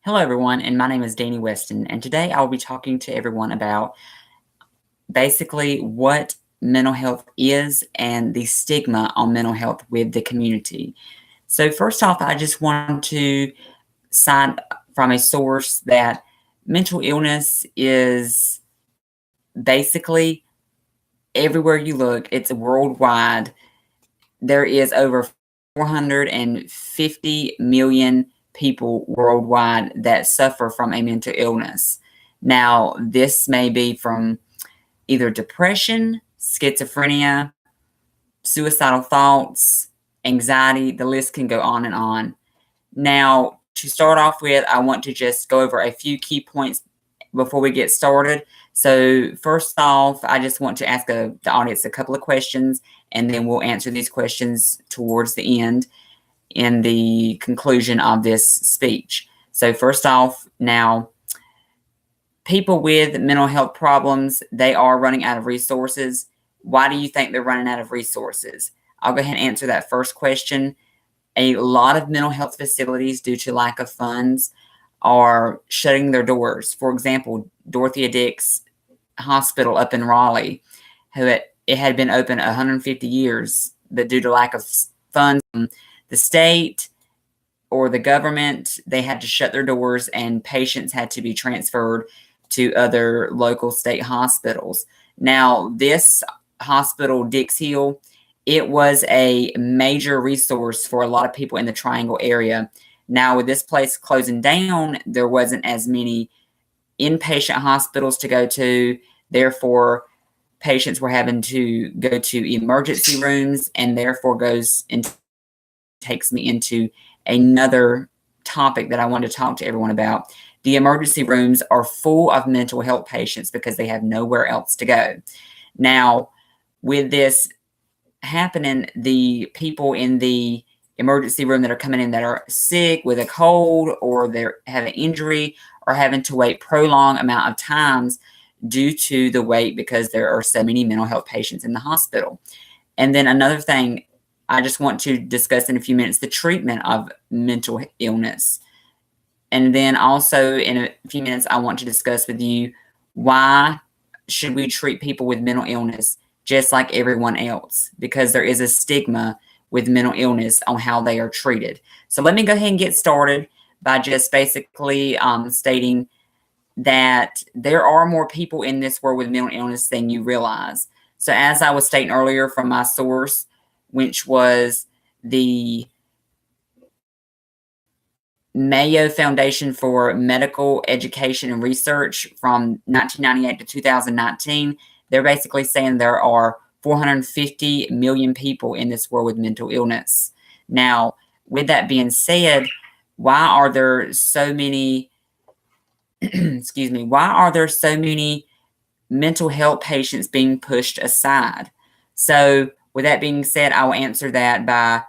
Hello, everyone, and my name is Danny Weston, and today I will be talking to everyone about basically what mental health is and the stigma on mental health with the community. So, first off, I just want to cite from a source that mental illness is basically everywhere you look, it's worldwide. There is over 450 million people worldwide that suffer from a mental illness. Now, this may be from either depression, schizophrenia, suicidal thoughts, anxiety, the list can go on and on. Now, to start off with, I want to just go over a few key points before we get started. So, first off, I just want to ask the audience a couple of questions, and then we'll answer these questions towards the end in the conclusion of this speech. So, first off, now, people with mental health problems, they are running out of resources. Why do you think they're running out of resources? I'll go ahead and answer that first question. A lot of mental health facilities, due to lack of funds, are shutting their doors. For example, Dorothea Dix Hospital up in Raleigh, it had been open 150 years, but due to lack of funds from the state or the government, they had to shut their doors and patients had to be transferred to other local state hospitals. Now, this hospital, Dix Hill, it was a major resource for a lot of people in the Triangle area. Now, with this place closing down, there wasn't as many inpatient hospitals to go to. Therefore, patients were having to go to emergency rooms, and therefore takes me into another topic that I want to talk to everyone about. The emergency rooms are full of mental health patients because they have nowhere else to go. Now, with this happening, the people in the emergency room that are coming in that are sick with a cold or they have an injury are having to wait prolonged amount of times due to the wait because there are so many mental health patients in the hospital. And then another thing I just want to discuss in a few minutes, the treatment of mental illness. And then also in a few minutes, I want to discuss with you why should we treat people with mental illness just like everyone else, because there is a stigma with mental illness on how they are treated. So let me go ahead and get started by just basically stating that there are more people in this world with mental illness than you realize. So as I was stating earlier from my source, which was the Mayo Foundation for Medical Education and Research from 1998 to 2019, they're basically saying there are 450 million people in this world with mental illness. Now, with that being said, why are there so many, why are there so many mental health patients being pushed aside? So, with that being said, I will answer that by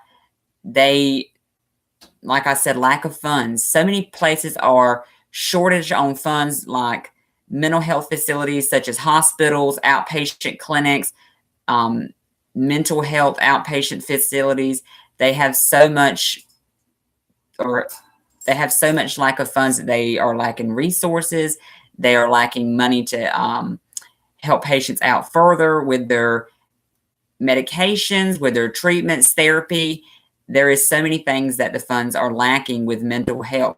like I said, lack of funds. So many places are shortage on funds, like mental health facilities such as hospitals, outpatient clinics, mental health outpatient facilities. They have so much lack of funds that they are lacking resources. They are lacking money to help patients out further with their medications, with their treatments, therapy. There is so many things that the funds are lacking with mental health.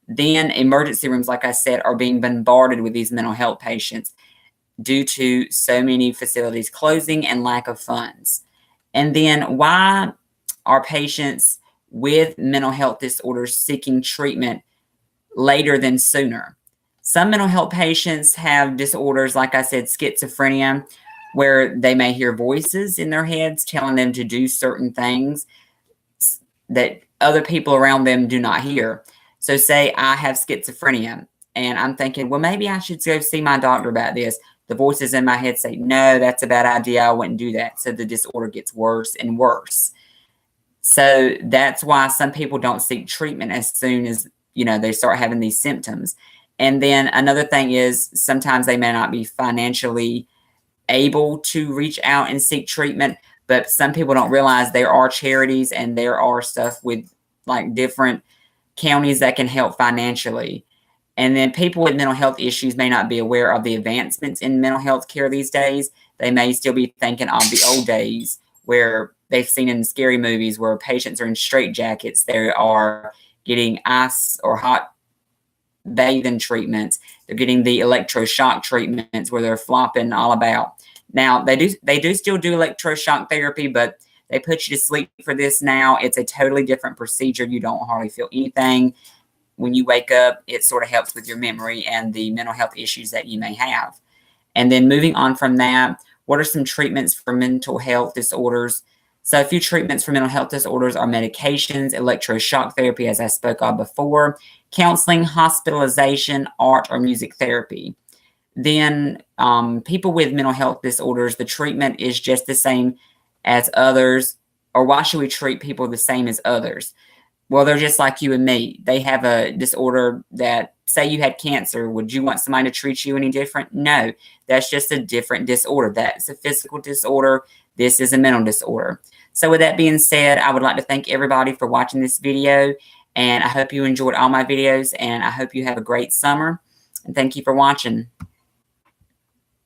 Then emergency rooms, like I said, are being bombarded with these mental health patients due to so many facilities closing and lack of funds. And then why are patients with mental health disorders seeking treatment later than sooner? Some mental health patients have disorders, like I said, schizophrenia, where they may hear voices in their heads telling them to do certain things that other people around them do not hear. So say I have schizophrenia and I'm thinking, well, maybe I should go see my doctor about this. The voices in my head say, no, that's a bad idea. I wouldn't do that. So the disorder gets worse and worse. So that's why some people don't seek treatment as soon as, they start having these symptoms. And then another thing is sometimes they may not be financially able to reach out and seek treatment, but some people don't realize there are charities and there are stuff with like different counties that can help financially. And then people with mental health issues may not be aware of the advancements in mental health care these days. They may still be thinking of the old days where they've seen in scary movies where patients are in straitjackets. They are getting ice or hot bathing treatments. They're getting the electroshock treatments where they're flopping all about. Now, they do still do electroshock therapy, but they put you to sleep for this now. It's a totally different procedure. You don't hardly feel anything. When you wake up, it sort of helps with your memory and the mental health issues that you may have. And then moving on from that, what are some treatments for mental health disorders? So a few treatments for mental health disorders are medications, electroshock therapy, as I spoke of before, counseling, hospitalization, art, or music therapy. Then people with mental health disorders, the treatment is just the same as others. Or why should we treat people the same as others? Well, they're just like you and me. They have a disorder that, say you had cancer. Would you want somebody to treat you any different? No, that's just a different disorder. That's a physical disorder. This is a mental disorder. So with that being said, I would like to thank everybody for watching this video. And I hope you enjoyed all my videos. And I hope you have a great summer. And thank you for watching.